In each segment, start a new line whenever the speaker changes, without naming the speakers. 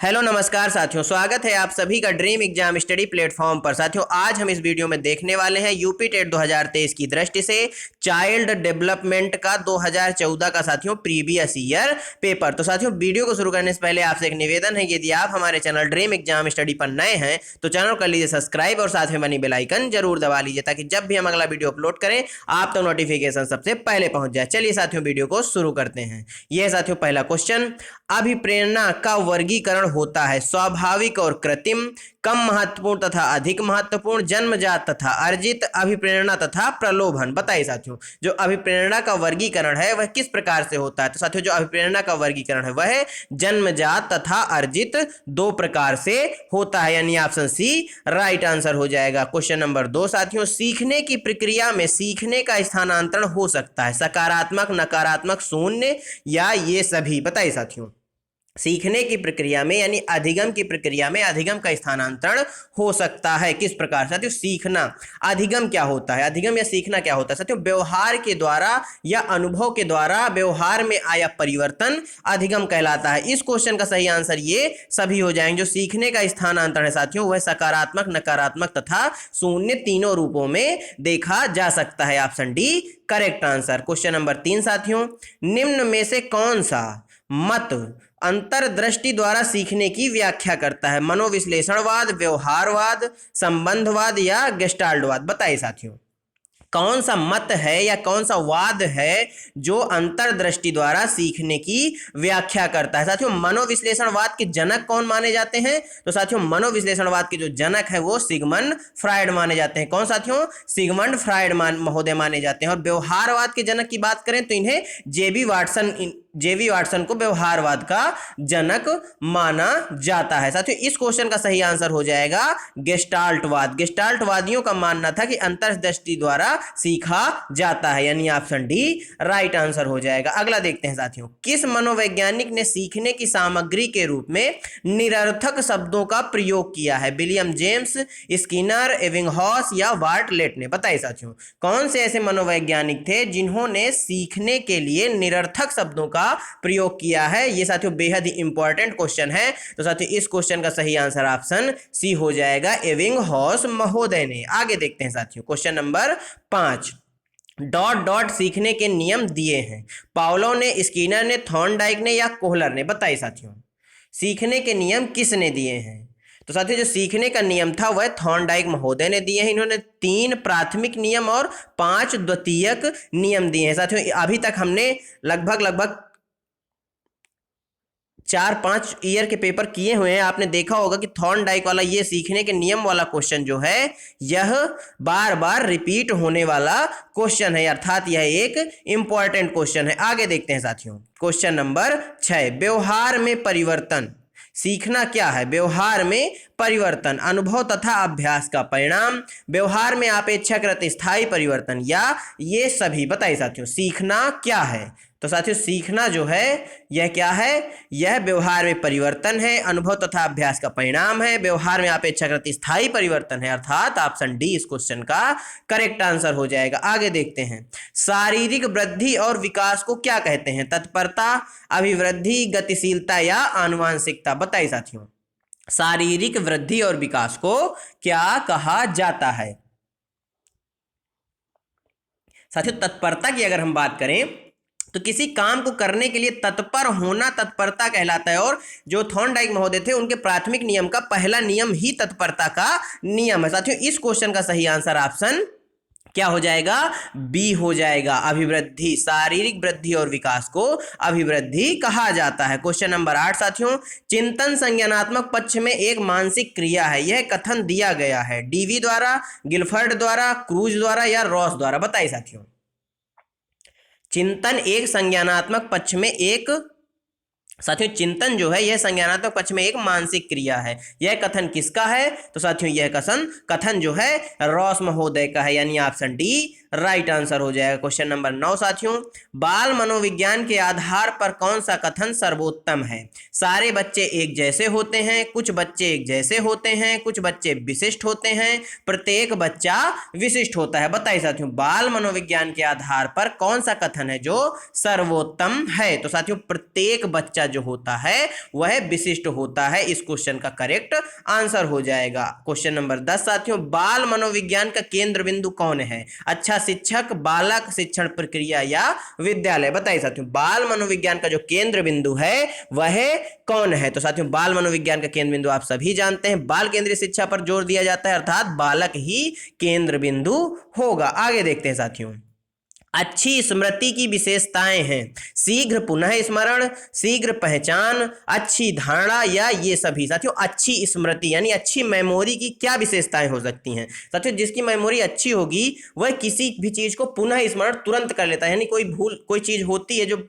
Hello नमस्कार साथियों, स्वागत है आप सभी का ड्रीम एग्जाम स्टडी प्लेटफॉर्म पर। साथियों, आज हम इस वीडियो में देखने वाले हैं यूपी टेट 2023 की दृष्टि से चाइल्ड डेवलपमेंट का 2014 का साथियों प्रीवियस ईयर पेपर। तो साथियों, वीडियो को शुरू करने से पहले आपसे एक निवेदन है, यदि आप हमारे चैनल ड्रीम एग्जाम स्टडी पर नए हैं तो चैनल कर लीजिए सब्सक्राइब और साथ में बनी बेल आइकन जरूर दबा लीजिए, ताकि जब भी हम अगला वीडियो अपलोड करें आप तो नोटिफिकेशन सबसे पहले पहुंच जाए। चलिए साथियों, वीडियो को शुरू करते हैं। यह साथियों पहला क्वेश्चन, अभिप्रेरणा का वर्गीकरण होता है स्वाभाविक और कृत्रिम, कम महत्वपूर्ण तथा अधिक महत्वपूर्ण, जन्मजात तथा अर्जित, अभिप्रेरणा तथा प्रलोभन। बताइए साथियों, जो अभिप्रेरणा का वर्गीकरण है वह किस प्रकार से होता है? तो साथियों, जो अभिप्रेरणा का वर्गीकरण है वह जन्मजात तथा अर्जित दो प्रकार से होता है, यानी ऑप्शन सी राइट आंसर हो जाएगा। क्वेश्चन नंबर 2 साथियों, सीखने की प्रक्रिया में सीखने का स्थानांतरण हो सकता है सकारात्मक, नकारात्मक, शून्य या ये सभी। बताइए साथियों, सीखने की प्रक्रिया में यानी अधिगम की प्रक्रिया में अधिगम का स्थानांतरण हो सकता है किस प्रकार? साथियों, सीखना, अधिगम क्या होता है? अधिगम या सीखना क्या होता है? साथियों, व्यवहार के द्वारा या अनुभव के द्वारा व्यवहार में आया परिवर्तन अधिगम कहलाता है। इस क्वेश्चन का सही आंसर ये सभी हो जाएंगे। जो सीखने का स्थानांतरण है साथियों वह सकारात्मक, नकारात्मक तथा शून्य तीनों रूपों में देखा जा सकता है। Option D correct answer. Question number 3 साथियों, निम्न में से कौन सा मत अंतर्दृष्टि द्वारा सीखने की व्याख्या करता है? मनोविश्लेषणवाद, व्यवहारवाद, संबंधवाद या गेस्टाल्टवाद। बताइए साथियों, कौन सा मत है या कौन सा वाद है जो अंतर्दृष्टि द्वारा सीखने की व्याख्या करता है? साथियों, मनोविश्लेषणवाद के जनक कौन माने जाते हैं? तो साथियों, मनोविश्लेषणवाद के जो जनक है वो सिगमंड फ्रायड माने जाते हैं। कौन साथियों? सिगमंड फ्रायड महोदय माने जाते हैं। और व्यवहारवाद के जनक की बात करें तो इन्हें जेबी वाटसन को व्यवहारवाद का जनक माना जाता है। साथियों, इस क्वेश्चन का सही आंसर हो जाएगा गेस्टाल्टवाद। गेस्टाल्टवादियों का मानना था कि अंतर्दृष्टि द्वारा सीखा जाता है, यानी ऑप्शन डी राइट आंसर हो जाएगा। अगला देखते हैं साथियों, किस मनोवैज्ञानिक ने सीखने की सामग्री के रूप में निरर्थक शब्दों का प्रयोग किया है? विलियम जेम्स, स्किनर, एबिंगहॉस या बार्टलेट ने? बताइए साथियों, कौन से ऐसे मनोवैज्ञानिक थे जिन्होंने सीखने के लिए निरर्थक शब्दों का प्रयोग किया है? ये साथियों बेहद ही इंपॉर्टेंट क्वेश्चन है। तो साथियों, इस क्वेश्चन का सही आंसर ऑप्शन सी हो जाएगा, एबिंगहॉस महोदय ने। आगे देखते हैं साथियों, क्वेश्चन नंबर 5, डॉट डॉट सीखने के नियम दिए हैं पावलोव ने, स्किनर ने, थॉर्नडाइक ने या कोहलर ने? बताइए साथियों, सीखने के नियम किसने दिए हैं? तो साथियों, जो सीखने का नियम था वह थॉर्नडाइक महोदय ने दिए हैं। इन्होंने 3 प्राथमिक नियम और 5 द्वितीयक नियम दिए हैं। साथियों, अभी तक हमने लगभग 4-5 ईयर के पेपर किए हुए हैं। आपने देखा होगा कि थॉर्नडाइक वाला ये सीखने के नियम वाला क्वेश्चन जो है यह बार बार रिपीट होने वाला क्वेश्चन है, अर्थात यह एक इंपॉर्टेंट क्वेश्चन है। आगे देखते हैं साथियों, क्वेश्चन नंबर 6, व्यवहार में परिवर्तन सीखना क्या है? व्यवहार में परिवर्तन अनुभव तथा अभ्यास का परिणाम, व्यवहार में अपेक्षाकृत स्थायी परिवर्तन या ये सभी। बताइए साथियों, सीखना क्या है? तो साथियों, सीखना जो है यह क्या है? यह व्यवहार में परिवर्तन है, अनुभव तथा अभ्यास का परिणाम है, व्यवहार में अपेक्षाकृत स्थायी परिवर्तन है, अर्थात ऑप्शन डी इस क्वेश्चन का करेक्ट आंसर हो जाएगा। आगे देखते हैं, शारीरिक वृद्धि और विकास को क्या कहते हैं? तत्परता, अभिवृद्धि, गतिशीलता या आनुवांशिकता? बताइए साथियों, शारीरिक वृद्धि और विकास को क्या कहा जाता है? साथियों, तत्परता की अगर हम बात करें तो किसी काम को करने के लिए तत्पर होना तत्परता कहलाता है। और जो थॉर्नडाइक महोदय थे उनके प्राथमिक नियम का पहला नियम ही तत्परता का नियम है। साथियों, इस क्वेश्चन का सही आंसर ऑप्शन क्या हो जाएगा? बी हो जाएगा, अभिवृद्धि। शारीरिक वृद्धि और विकास को अभिवृद्धि कहा जाता है। क्वेश्चन नंबर 8 साथियों, चिंतन संज्ञानात्मक पक्ष में एक मानसिक क्रिया है, यह कथन दिया गया है डीवी द्वारा, गिलफर्ड द्वारा, क्रूज द्वारा या रॉस द्वारा? बताइए साथियों, चिंतन एक संज्ञानात्मक पक्ष में एक साथियों चिंतन जो है यह संज्ञानात्मक पक्ष में एक मानसिक क्रिया है, यह कथन किसका है? तो साथियों, यह कथन जो है रॉस महोदय का है, यानी ऑप्शन डी राइट आंसर हो जाएगा। क्वेश्चन नंबर 9 साथियों, बाल मनोविज्ञान के आधार पर कौन सा कथन सर्वोत्तम है? सारे बच्चे एक जैसे होते हैं, कुछ बच्चे एक जैसे होते हैं, कुछ बच्चे विशिष्ट होते हैं, प्रत्येक बच्चा विशिष्ट होता है। बताइए साथियों, बाल मनोविज्ञान के आधार पर कौन सा कथन है जो सर्वोत्तम है? तो साथियों, प्रत्येक बच्चा जो होता है वह विशिष्ट होता है। इस क्वेश्चन का करेक्ट आंसर हो जाएगा। क्वेश्चन नंबर 10 साथियों, बाल मनोविज्ञान का केंद्र बिंदु कौन है? अच्छा शिक्षक, बालक, शिक्षण प्रक्रिया या विद्यालय? बताइए साथियों, बाल मनोविज्ञान का जो केंद्र बिंदु है वह कौन है? तो साथियों बाल मनोविज्ञान का केंद्र बिंदु आप सभी जानते हैं, बाल केंद्रीय शिक्षा पर जोर दिया जाता है, अर्थात बालक ही केंद्र बिंदु होगा। आगे देखते हैं साथियों, अच्छी स्मृति की विशेषताएं हैं, शीघ्र पुनः स्मरण, शीघ्र पहचान, अच्छी धारणा या ये सभी? साथियों अच्छी स्मृति यानी अच्छी मेमोरी की क्या विशेषताएं हो सकती हैं? साथियों जिसकी मेमोरी अच्छी होगी वह किसी भी चीज को पुनः स्मरण तुरंत कर लेता है, यानी कोई चीज होती है जो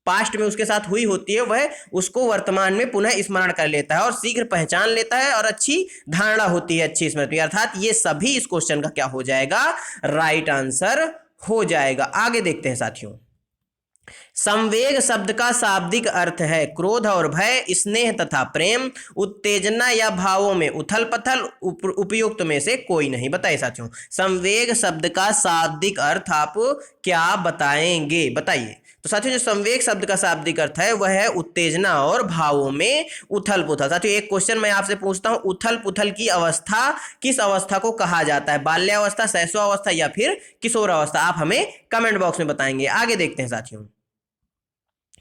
पास्ट में उसके साथ हुई होती है, वह उसको वर्तमान में पुनः स्मरण कर लेता है और शीघ्र पहचान लेता है और अच्छी धारणा होती है, अच्छी स्मृति, अर्थात ये सभी इस क्वेश्चन का क्या हो जाएगा? राइट आंसर हो जाएगा। आगे देखते हैं साथियों, संवेग शब्द का शाब्दिक अर्थ है क्रोध और भय, स्नेह तथा प्रेम, उत्तेजना या भावों में उथल पथल, उपयुक्त में से कोई नहीं। बताइए साथियों, संवेग शब्द का शाब्दिक अर्थ आप क्या बताएंगे? बताइए। तो साथियों जो संवेग शब्द का शाब्दिक अर्थ है वह है उत्तेजना और भावों में उथल पुथल। साथियों एक क्वेश्चन मैं आपसे पूछता हूं, उथल पुथल की अवस्था किस अवस्था को कहा जाता है? बाल्यावस्था, शैशवावस्था या फिर किशोरावस्था? आप हमें कमेंट बॉक्स में बताएंगे। आगे देखते हैं साथियों,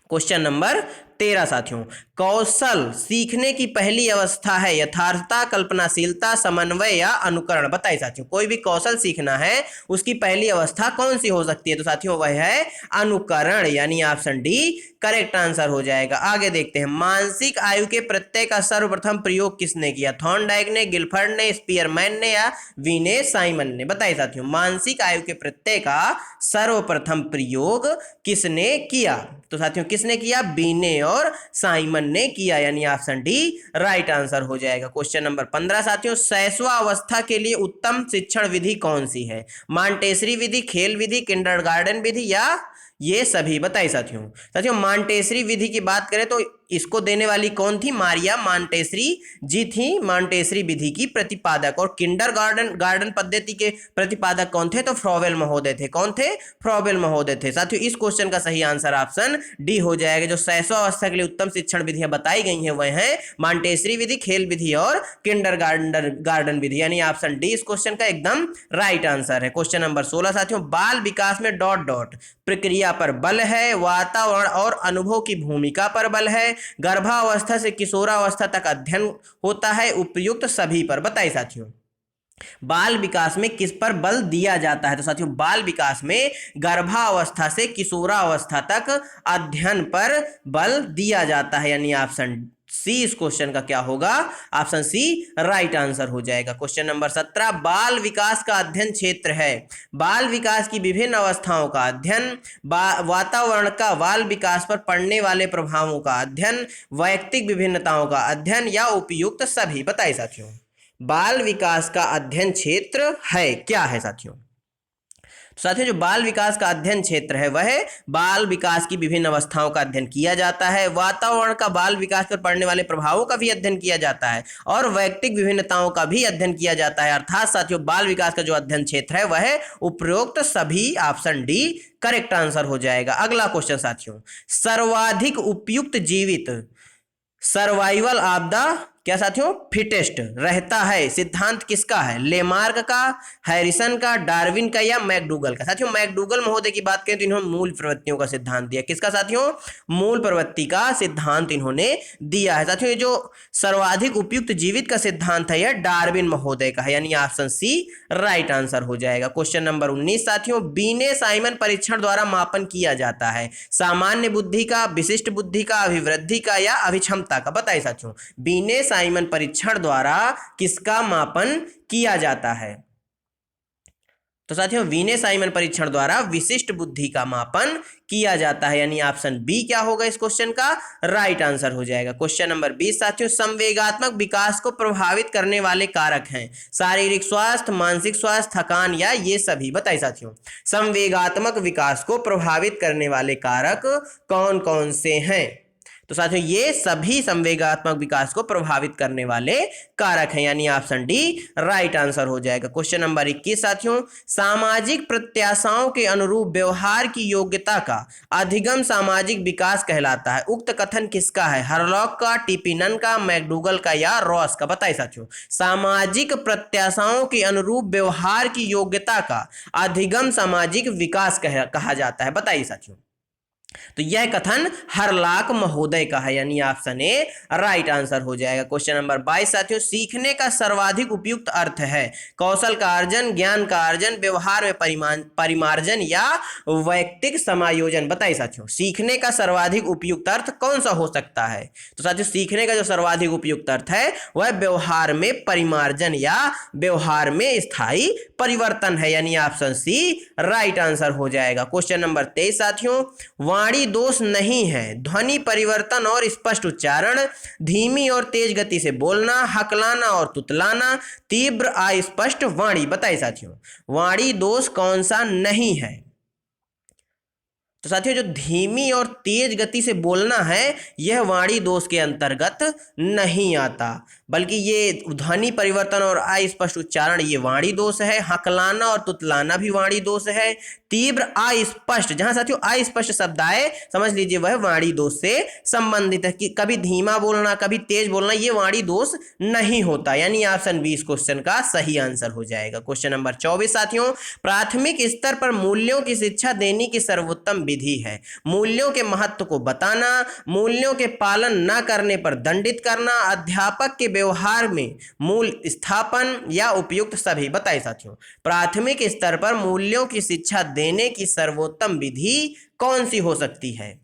क्वेश्चन नंबर 13 साथियों, कौशल सीखने की पहली अवस्था है यथार्थता, कल्पनाशीलता, समन्वय या अनुकरण? बताइए साथियों, कोई भी कौशल सीखना है उसकी पहली अवस्था कौन सी हो सकती है? तो साथियों वह है अनुकरण, यानी ऑप्शन डी करेक्ट आंसर हो जाएगा। आगे देखते हैं, मानसिक आयु के प्रत्यय का सर्वप्रथम प्रयोग किसने किया? थॉर्नडाइक ने, गिलफर्ड ने, स्पीयरमैन ने या वीने साइमन ने? बताइए साथियों, मानसिक आयु के प्रत्यय का सर्वप्रथम प्रयोग किसने किया? तो साथियों किसने किया? बीने और साइमन ने किया, यानी ऑप्शन डी राइट आंसर हो जाएगा। क्वेश्चन नंबर 15 साथियों, शैशवावस्था के लिए उत्तम शिक्षण विधि कौन सी है? मॉन्टेसरी विधि, खेल विधि, किंडरगार्टन विधि या ये सभी? बताइए साथियों। साथियों मॉन्टेसरी विधि की बात करें तो इसको देने वाली कौन थी? मारिया मॉन्टेसरी जी थी मॉन्टेसरी विधि की प्रतिपादक। और किंडरगार्टन पद्धति के प्रतिपादक कौन थे? तो फ्रॉवेल महोदय थे। कौन थे? फ्रॉवेल महोदय थे। साथियों इस क्वेश्चन का सही आंसर ऑप्शन डी हो जाएगा। जो शैशवावस्था के लिए उत्तम शिक्षण विधियां बताई गई हैं वह है मॉन्टेसरी विधि, खेल विधि और किंडरगार्टन विधि, यानी ऑप्शन डी इस क्वेश्चन का एकदम राइट आंसर है। क्वेश्चन नंबर 16 साथियों, बाल विकास में डॉट डॉट प्रक्रिया पर बल है, वातावरण और अनुभव की भूमिका पर बल है, गर्भावस्था से किशोरावस्था तक अध्ययन होता है, उपयुक्त सभी पर? बताइए साथियों, बाल विकास में किस पर बल दिया जाता है? तो साथियों बाल विकास में गर्भावस्था से किशोरावस्था तक अध्ययन पर बल दिया जाता है, यानी ऑप्शन सी इस क्वेश्चन का क्या होगा? ऑप्शन सी राइट आंसर हो जाएगा। क्वेश्चन नंबर 17, बाल विकास का अध्ययन क्षेत्र है बाल विकास की विभिन्न अवस्थाओं का अध्ययन, वातावरण का बाल विकास पर पड़ने वाले प्रभावों का अध्ययन, वैयक्तिक विभिन्नताओं का अध्ययन या उपयुक्त सभी? बताइए साथियों, बाल विकास का अध्ययन क्षेत्र है क्या है साथियों? साथियों जो बाल विकास का अध्ययन क्षेत्र है वह बाल विकास की विभिन्न अवस्थाओं का अध्ययन किया जाता है, वातावरण का बाल विकास पर पड़ने वाले प्रभावों का भी अध्ययन किया जाता है और वैयक्तिक विभिन्नताओं का भी अध्ययन किया जाता है। अर्थात साथियों बाल विकास का जो अध्ययन क्षेत्र है वह उपरोक्त सभी, ऑप्शन डी करेक्ट आंसर हो जाएगा। अगला क्वेश्चन साथियों, सर्वाधिक उपयुक्त जीवित, सर्वाइवल ऑफ द क्या साथियों? फिटेस्ट रहता है सिद्धांत किसका है? लेमार्क का, हैरिसन का, डार्विन का या मैकडूगल का? साथियों मैकडूगल महोदय की बात करें तो इन्होंने मूल प्रवृत्तियों का सिद्धांत दिया। किसका साथियों? मूल प्रवृत्ति का सिद्धांत इन्होंने दिया है। साथियों ये जो सर्वाधिक उपयुक्त जीवित का सिद्धांत है यह डार्विन महोदय का है, यानी ऑप्शन सी राइट आंसर हो जाएगा। क्वेश्चन नंबर 19 साथियों, बीने साइमन परीक्षण द्वारा मापन किया जाता है सामान्य बुद्धि का, विशिष्ट बुद्धि का, अभिवृद्धि का या अभिक्षमता का? बताइए साथियों, बीने साइमन परीक्षण द्वारा किसका मापन किया जाता है? तो साथियों वीने साइमन परीक्षण द्वारा विशिष्ट बुद्धि का मापन किया जाता है, यानी ऑप्शन बी क्या होगा इस क्वेश्चन का? राइट आंसर हो जाएगा। क्वेश्चन नंबर 20 साथियों, संवेगात्मक विकास को प्रभावित करने वाले कारक हैं शारीरिक स्वास्थ्य, मानसिक स्वास्थ्य, थकान या ये सभी? बताइए साथियों, संवेगात्मक विकास को प्रभावित करने वाले कारक कौन कौन से हैं? तो साथियों ये सभी संवेगात्मक विकास को प्रभावित करने वाले कारक हैं, यानी ऑप्शन डी राइट आंसर हो जाएगा। क्वेश्चन नंबर 21 साथियों, सामाजिक प्रत्याशाओं के अनुरूप व्यवहार की योग्यता का अधिगम सामाजिक विकास कहलाता है। उक्त कथन किसका है? हरलॉक का, टीपीनन का, मैकडूगल का या रॉस का? बताइए साथियों। सामाजिक प्रत्याशाओं के अनुरूप व्यवहार की योग्यता का अधिगम सामाजिक विकास कहा जाता है। बताइए साथियों। तो यह कथन हरलाक महोदय का है, यानी ऑप्शन ए राइट आंसर हो जाएगा। क्वेश्चन नंबर 22 साथियों, सीखने का सर्वाधिक उपयुक्त अर्थ है कौशल का अर्जन, ज्ञान का अर्जन, व्यवहार में परिमार्जन या वैयक्तिक समायोजन? बताइए साथियों, सीखने का सर्वाधिक उपयुक्त अर्थ कौन सा हो सकता है? तो साथियों सीखने का जो सर्वाधिक उपयुक्त अर्थ है वह व्यवहार में परिमार्जन या व्यवहार में स्थायी परिवर्तन है, यानी ऑप्शन सी राइट आंसर हो जाएगा। क्वेश्चन नंबर 23 साथियों, वाणी दोष नहीं है, ध्वनि परिवर्तन और स्पष्ट उच्चारण, धीमी और तेज गति से बोलना, हकलाना और तुतलाना, तीव्र अस्पष्ट वाणी? बताइए साथियों, वाणी दोष कौन सा नहीं है? तो साथियों जो धीमी और तेज गति से बोलना है यह वाणी दोष के अंतर्गत नहीं आता, बल्कि ये ध्वनि परिवर्तन और अस्पष्ट उच्चारण ये वाणी दोष है। हकलाना और तुतलाना भी वाणी दोष है। तीव्र अस्पष्ट, जहां साथियों अस्पष्ट शब्द आए समझ लीजिए वह वाणी दोष से संबंधित है, कि कभी धीमा बोलना कभी तेज बोलना ये वाणी दोष नहीं होता, यानी ऑप्शन 20 क्वेश्चन का सही आंसर हो जाएगा। क्वेश्चन नंबर 24 साथियों, प्राथमिक स्तर पर मूल्यों की शिक्षा देने की सर्वोत्तम विधि है मूल्यों के महत्व को बताना, मूल्यों के पालन न करने पर दंडित करना, अध्यापक के व्यवहार में मूल स्थापन या उपयुक्त सभी? बताइए साथियों, प्राथमिक स्तर पर मूल्यों की शिक्षा देने की सर्वोत्तम विधि कौन सी हो सकती है?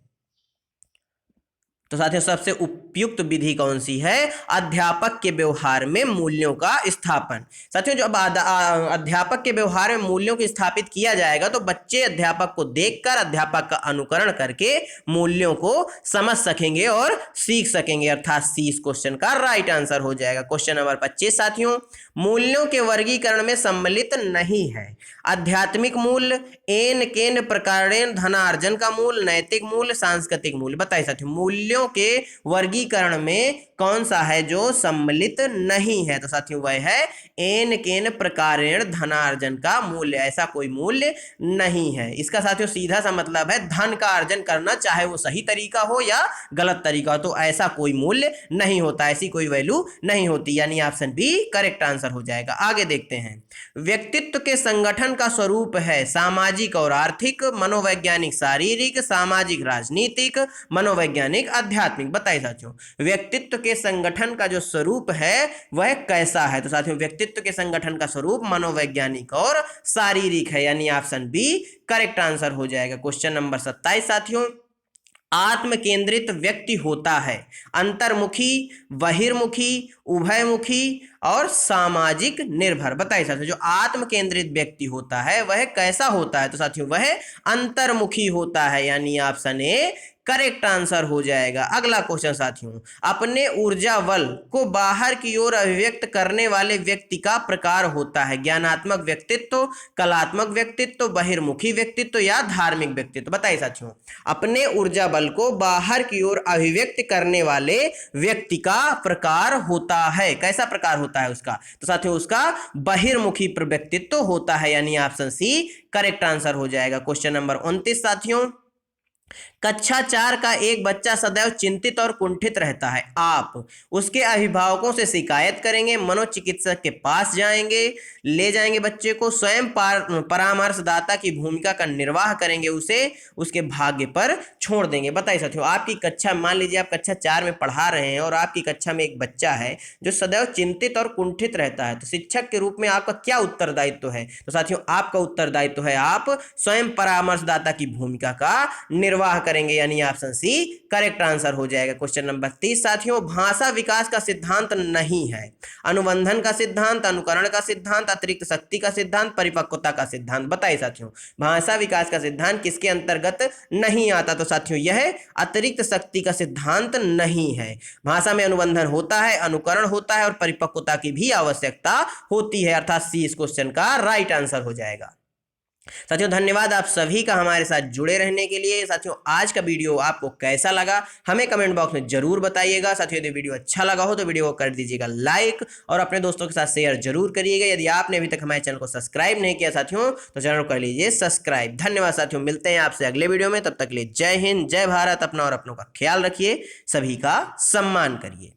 तो साथियों सबसे उपयुक्त विधि कौन सी है? अध्यापक के व्यवहार में मूल्यों का स्थापन। साथियों जब अध्यापक के व्यवहार में मूल्यों को स्थापित किया जाएगा तो बच्चे अध्यापक को देखकर अध्यापक का अनुकरण करके मूल्यों को समझ सकेंगे और सीख सकेंगे, अर्थात सी इस क्वेश्चन का राइट आंसर हो जाएगा। क्वेश्चन नंबर 25 साथियों, मूल्यों के वर्गीकरण में सम्मिलित नहीं है आध्यात्मिक मूल्य, एन केन प्रकारेण धनार्जन का मूल्य, नैतिक मूल्य, सांस्कृतिक मूल्य? बताइए साथियों मूल्यों के वर्गीकरण में कौन सा है जो सम्मिलित नहीं है? तो साथियों वह है एन केन प्रकारेण धनार्जन का मूल्य। ऐसा कोई मूल्य नहीं है। इसका साथियों सीधा सा मतलब है धन का अर्जन करना, चाहे वो सही तरीका हो या गलत तरीका हो, तो ऐसा कोई मूल्य नहीं होता, ऐसी कोई वैल्यू नहीं होती, यानी ऑप्शन बी करेक्ट आंसर हो जाएगा। आगे देखते हैं, व्यक्तित्व के संगठन का स्वरूप है सामाजिक और आर्थिक, मनोवैज्ञानिक शारीरिक, सामाजिक राजनीतिक, मनोवैज्ञानिक आध्यात्मिक? बताइए साथियों व्यक्तित्व के संगठन का जो स्वरूप है वह कैसा है? तो साथियों व्यक्तित्व के संगठन का स्वरूप मनोवैज्ञानिक और शारीरिक है, यानी ऑप्शन बी करेक्ट आंसर हो जाएगा। क्वेश्चन नंबर 27 साथियों, आत्म केंद्रित व्यक्ति होता है अंतर्मुखी, बहिर्मुखी, उभयमुखी और सामाजिक निर्भर? बताइए साथियों जो आत्म केंद्रित व्यक्ति होता है वह कैसा होता है? तो साथियों वह अंतर्मुखी होता है, यानी ऑप्शन ए करेक्ट आंसर हो जाएगा। अगला क्वेश्चन साथियों, अपने ऊर्जा बल को बाहर की ओर अभिव्यक्त करने वाले व्यक्ति का प्रकार होता है ज्ञानात्मक व्यक्तित्व, कलात्मक व्यक्तित्व, बहिर्मुखी व्यक्तित्व या धार्मिक व्यक्तित्व? बताइए साथियों अपने ऊर्जा बल को बाहर की ओर अभिव्यक्त करने वाले व्यक्ति का प्रकार होता है, कैसा प्रकार होता है उसका? तो साथियों उसका बहिर्मुखी व्यक्तित्व होता है, यानी ऑप्शन सी करेक्ट आंसर हो जाएगा। क्वेश्चन नंबर 29 साथियों, कक्षा 4 का एक बच्चा सदैव चिंतित और कुंठित रहता है, आप उसके अभिभावकों से शिकायत करेंगे, मनोचिकित्सक के पास जाएंगे, ले जाएंगे बच्चे को, स्वयं परामर्शदाता की भूमिका का निर्वाह करेंगे, उसे उसके भाग्य पर छोड़ देंगे? बताइए साथियों आपकी कक्षा, मान लीजिए आप कक्षा 4 में पढ़ा रहे हैं और आपकी कक्षा में एक बच्चा है जो सदैव चिंतित और कुंठित रहता है, तो शिक्षक के रूप में आपका क्या उत्तरदायित्व है? तो साथियों आपका उत्तरदायित्व है आप स्वयं परामर्शदाता की भूमिका का निर्वाह करेंगे, यानी ऑप्शन सी करेक्ट आंसर हो जाएगा। क्वेश्चन नंबर 30 साथियों, भाषा विकास का सिद्धांत नहीं है अनुबंधन का सिद्धांत, अनुकरण का सिद्धांत, अतिरिक्त शक्ति का सिद्धांत, परिपक्वता का सिद्धांत? बताइए साथियों भाषा विकास का सिद्धांत किसके अंतर्गत नहीं आता? तो साथियों यह अतिरिक्त शक्ति का सिद्धांत नहीं है। भाषा में अनुबंधन होता है, अनुकरण होता है और परिपक्वता की भी आवश्यकता होती है, अर्थात सी इस क्वेश्चन का राइट आंसर हो जाएगा। साथियों धन्यवाद आप सभी का हमारे साथ जुड़े रहने के लिए। साथियों आज का वीडियो आपको कैसा लगा हमें कमेंट बॉक्स में जरूर बताइएगा। साथियों यदि वीडियो अच्छा लगा हो तो वीडियो को कर दीजिएगा लाइक और अपने दोस्तों के साथ शेयर जरूर करिएगा। यदि आपने अभी तक हमारे चैनल को सब्सक्राइब नहीं किया साथियों तो चैनल को कर लीजिए सब्सक्राइब। धन्यवाद साथियों, मिलते हैं आपसे अगले वीडियो में। तब तक के लिए जय हिंद, जय भारत। अपना और अपनों का ख्याल रखिए, सभी का सम्मान करिए।